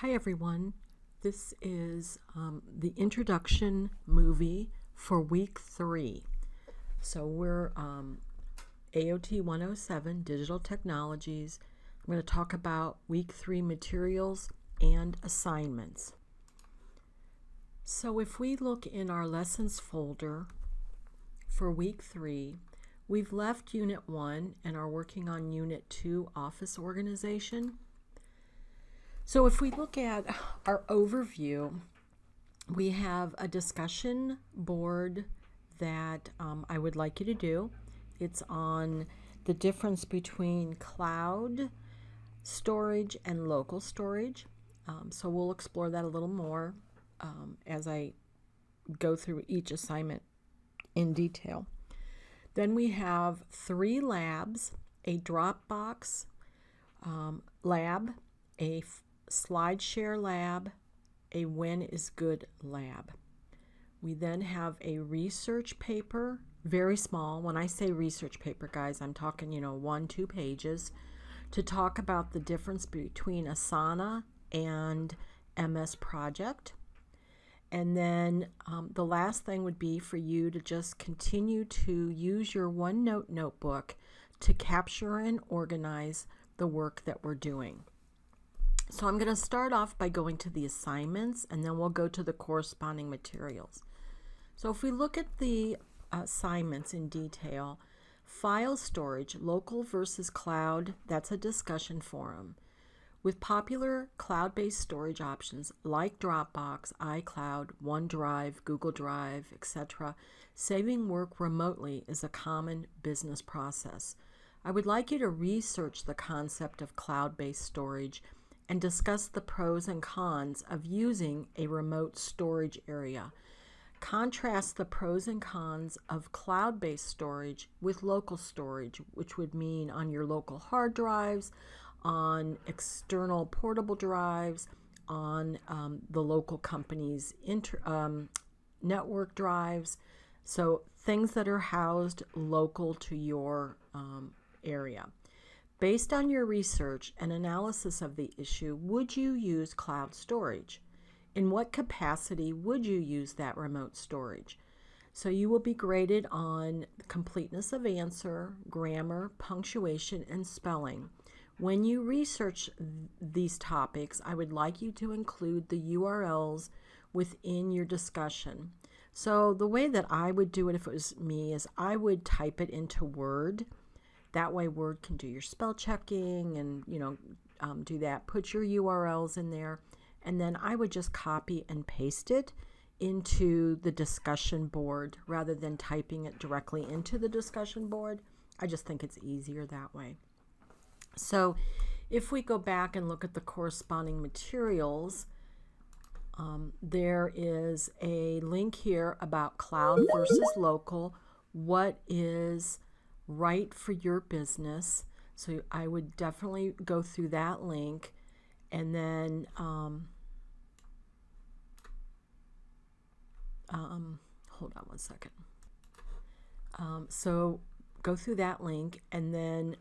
Hi everyone, this is the introduction movie for week 3. So we're AOT107 Digital Technologies. I'm going to talk about week 3 materials and assignments. So if we look in our lessons folder for week 3, we've left Unit 1 and are working on Unit 2, Office Organization. So if we look at our overview, we have a discussion board that I would like you to do. It's on the difference between cloud storage and local storage. So we'll explore that a little more as I go through each assignment in detail. Then we have 3 labs, a Dropbox lab, a SlideShare lab, a When is Good lab. We then have a research paper, very small. When I say research paper, guys, I'm talking, 1-2 pages, to talk about the difference between Asana and MS Project. And then the last thing would be for you to just continue to use your OneNote notebook to capture and organize the work that we're doing. So I'm going to start off by going to the assignments, and then we'll go to the corresponding materials. So if we look at the assignments in detail, file storage, local versus cloud, that's a discussion forum. With popular cloud-based storage options like Dropbox, iCloud, OneDrive, Google Drive, etc., saving work remotely is a common business process. I would like you to research the concept of cloud-based storage and discuss the pros and cons of using a remote storage area. Contrast the pros and cons of cloud-based storage with local storage, which would mean on your local hard drives, on external portable drives, on the local company's network drives. So things that are housed local to your area. Based on your research and analysis of the issue, would you use cloud storage? In what capacity would you use that remote storage? So you will be graded on completeness of answer, grammar, punctuation, and spelling. When you research these topics, I would like you to include the URLs within your discussion. So the way that I would do it if it was me is I would type it into Word. That way Word can do your spell checking and, do that. Put your URLs in there. And then I would just copy and paste it into the discussion board rather than typing it directly into the discussion board. I just think it's easier that way. So if we go back and look at the corresponding materials, there is a link here about cloud versus local. What is right for your business? So I would definitely go through that link, and then hold on one second. So go through that link, and then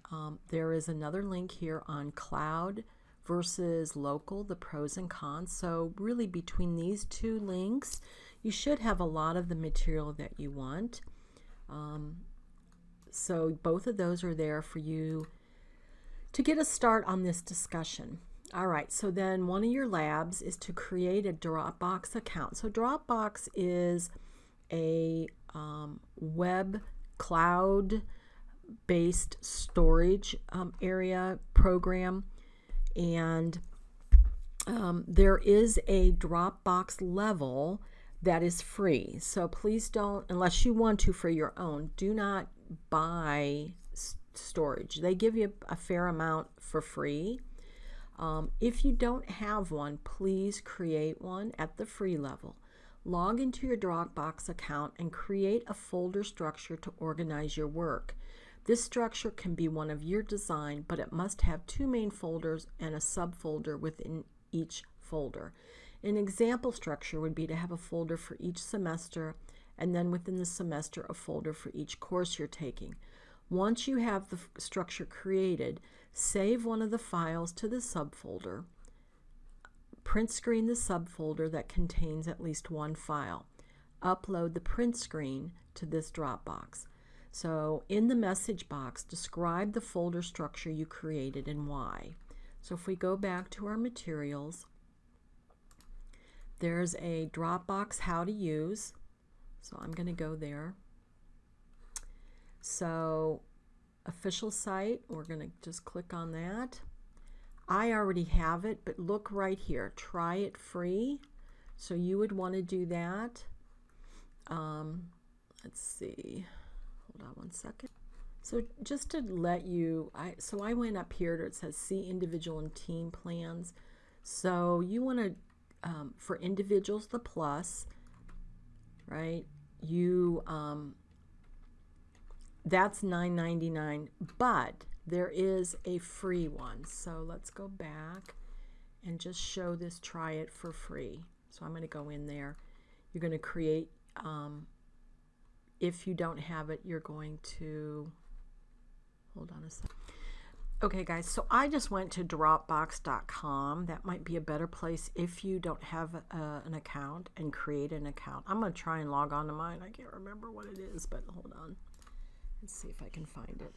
there is another link here on cloud versus local, the pros and cons. So really between these 2 links, you should have a lot of the material that you want. So both of those are there for you to get a start on this discussion. All right, so then one of your labs is to create a Dropbox account. So Dropbox is a web cloud-based storage area program, and there is a Dropbox level that is free. So please don't, unless you want to for your own, do not buy storage. They give you a fair amount for free. If you don't have one, please create one at the free level. Log into your Dropbox account and create a folder structure to organize your work. This structure can be one of your design, but it must have 2 main folders and a subfolder within each folder. An example structure would be to have a folder for each semester, and then within the semester a folder for each course you're taking. Once you have the structure created, save one of the files to the subfolder. print screen the subfolder that contains at least one file. Upload the print screen to this Dropbox. So in the message box, describe the folder structure you created and why. So if we go back to our materials, there's a Dropbox how to use. So I'm going to go there. So official site, we're going to just click on that. I already have it, but look right here, try it free. So you would want to do that. Let's see, hold on one second. So just to let you, I went up here to, it says see individual and team plans. So you want to, for individuals, the plus, right? You, that's $9.99, but there is a free one. So let's go back and just show this, try it for free. So I'm going to go in there. You're going to create, if you don't have it, you're going to, hold on a second. Okay guys, so I just went to Dropbox.com. That might be a better place if you don't have an account, and create an account. I'm going to try and log on to mine. I can't remember what it is, but hold on. Let's see if I can find it.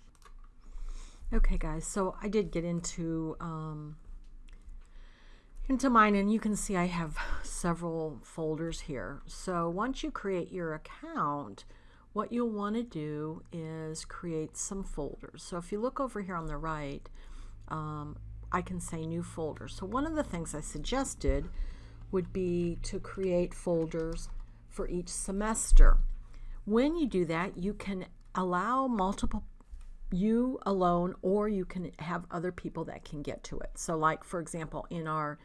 Okay guys, so I did get into mine, and you can see I have several folders here. So once you create your account, what you'll want to do is create some folders. So if you look over here on the right, I can say new folder. So one of the things I suggested would be to create folders for each semester. When you do that, you can allow multiple, you alone, or you can have other people that can get to it. So like, for example, in our,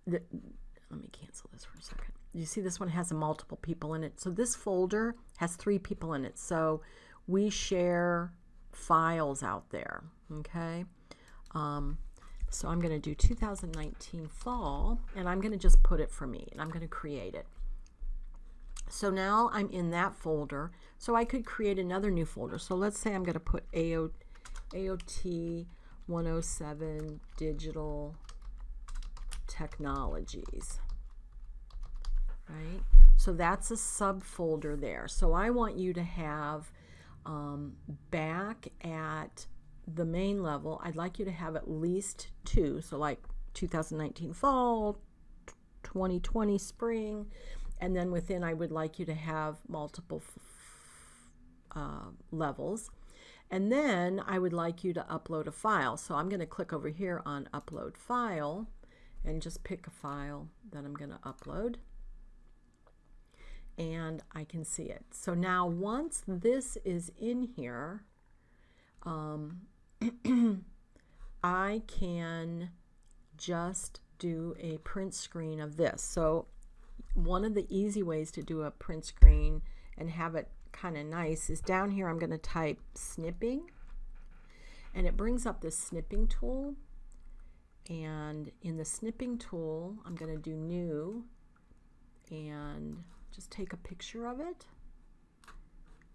let me cancel this for a second. You see this one has multiple people in it. So this folder has 3 people in it. So we share files out there, okay? So I'm going to do 2019 fall, and I'm going to just put it for me, and I'm going to create it. So now I'm in that folder. So I could create another new folder. So let's say I'm going to put AOT107 Digital Technologies. Right? So that's a subfolder there. So I want you to have back at the main level, I'd like you to have at least 2. So like 2019 fall, 2020 spring, and then within I would like you to have multiple levels. And then I would like you to upload a file. So I'm going to click over here on upload file and just pick a file that I'm going to upload. And I can see it. So now once this is in here, I can just do a print screen of this. So one of the easy ways to do a print screen and have it kind of nice is down here I'm going to type snipping, and it brings up this snipping tool, and in the snipping tool I'm going to do new and just take a picture of it,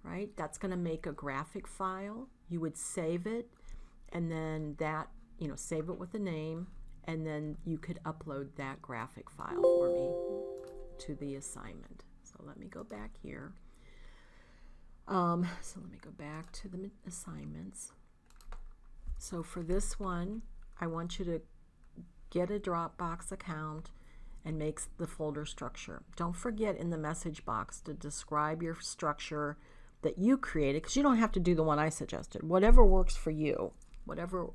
right? That's going to make a graphic file. You would save it, and then that, you know, save it with a name, and then you could upload that graphic file for me to the assignment. So let me go back here. So let me go back to the assignments. So for this one, I want you to get a Dropbox account and makes the folder structure. Don't forget in the message box to describe your structure that you created, because you don't have to do the one I suggested. Whatever works for you, whatever,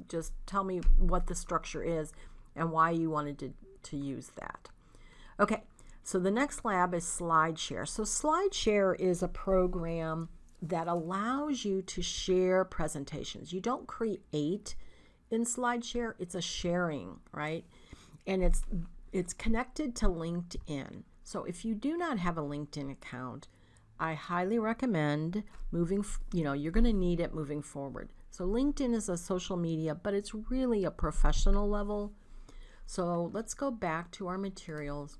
just tell me what the structure is and why you wanted to use that. Okay, so the next lab is SlideShare. So SlideShare is a program that allows you to share presentations. You don't create in SlideShare, it's a sharing, right? And it's connected to LinkedIn. So if you do not have a LinkedIn account, I highly recommend moving, you're going to need it moving forward. So LinkedIn is a social media, but it's really a professional level. So let's go back to our materials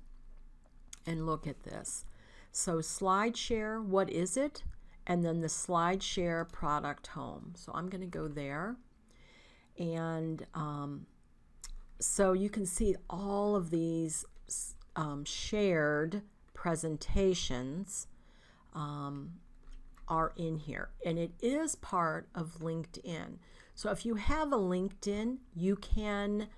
and look at this. So SlideShare, what is it? And then the SlideShare product home. So I'm going to go there, and So you can see all of these shared presentations are in here, and it is part of LinkedIn. So if you have a LinkedIn, you can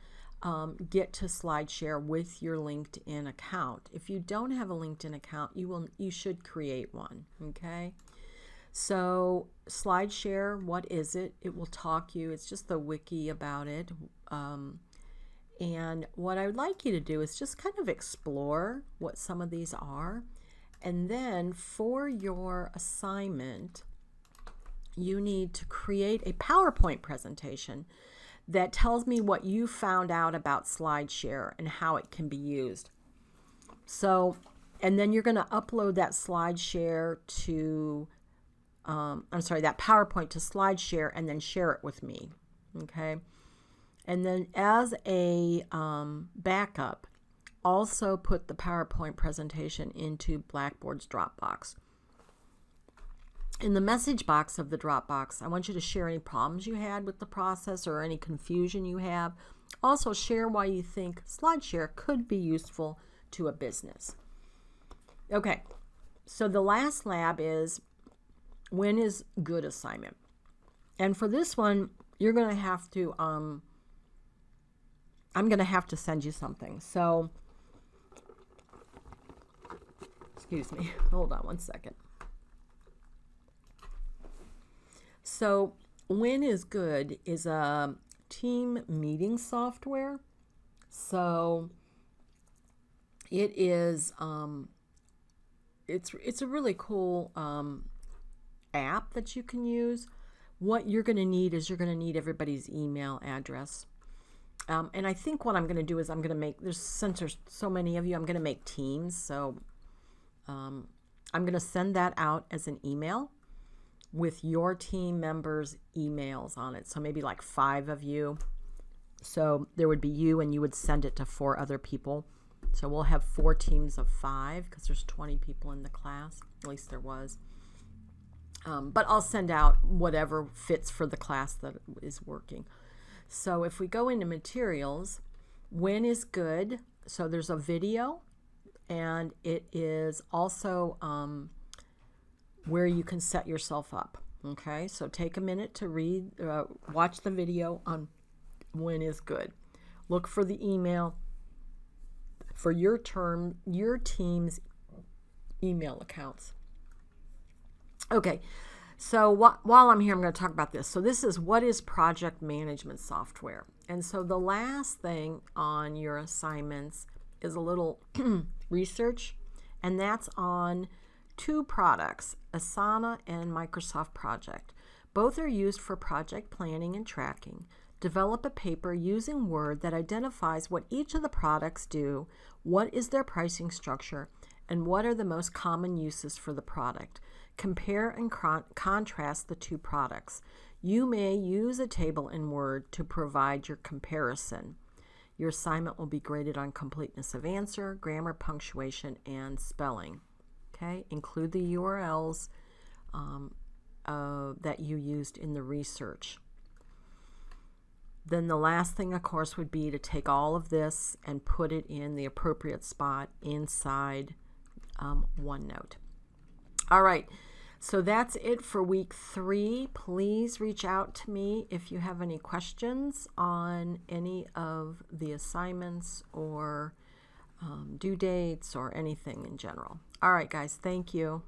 get to SlideShare with your LinkedIn account. If you don't have a LinkedIn account, you should create one. Okay. So SlideShare, what is it? It will talk you. It's just the wiki about it. And what I would like you to do is just kind of explore what some of these are. And then for your assignment, you need to create a PowerPoint presentation that tells me what you found out about SlideShare and how it can be used. So, and then you're going to upload that SlideShare to, that PowerPoint to SlideShare and then share it with me. Okay. And then as a backup, also put the PowerPoint presentation into Blackboard's Dropbox. In the message box of the Dropbox, I want you to share any problems you had with the process or any confusion you have. Also share why you think SlideShare could be useful to a business. Okay, so the last lab is when is good assignment. And for this one, you're going to have to, I'm going to have to send you something. So, excuse me, hold on one second. So when is good is a team meeting software. So it is, it's a really cool app that you can use. What you're going to need is you're going to need everybody's email address. And I think what I'm going to do is I'm going to make, since there's so many of you, I'm going to make teams. So I'm going to send that out as an email with your team members' emails on it. So maybe like 5 of you. So there would be you, and you would send it to 4 other people. So we'll have 4 teams of 5 because there's 20 people in the class. At least there was. But I'll send out whatever fits for the class that is working. So if we go into materials, when is good? So there's a video, and it is also where you can set yourself up. Okay, so take a minute to watch the video on when is good. Look for the email for your team's email accounts. Okay, so while I'm here, I'm going to talk about this. So this is what is project management software. And so the last thing on your assignments is a little research, and that's on 2 products, Asana and Microsoft Project. Both are used for project planning and tracking. Develop a paper using Word that identifies what each of the products do, what is their pricing structure, and what are the most common uses for the product. Compare and contrast the 2 products. You may use a table in Word to provide your comparison. Your assignment will be graded on completeness of answer, grammar, punctuation, and spelling. Okay, include the URLs that you used in the research. Then the last thing, of course, would be to take all of this and put it in the appropriate spot inside OneNote. All right, so that's it for week 3. Please reach out to me if you have any questions on any of the assignments or due dates or anything in general. All right, guys, thank you.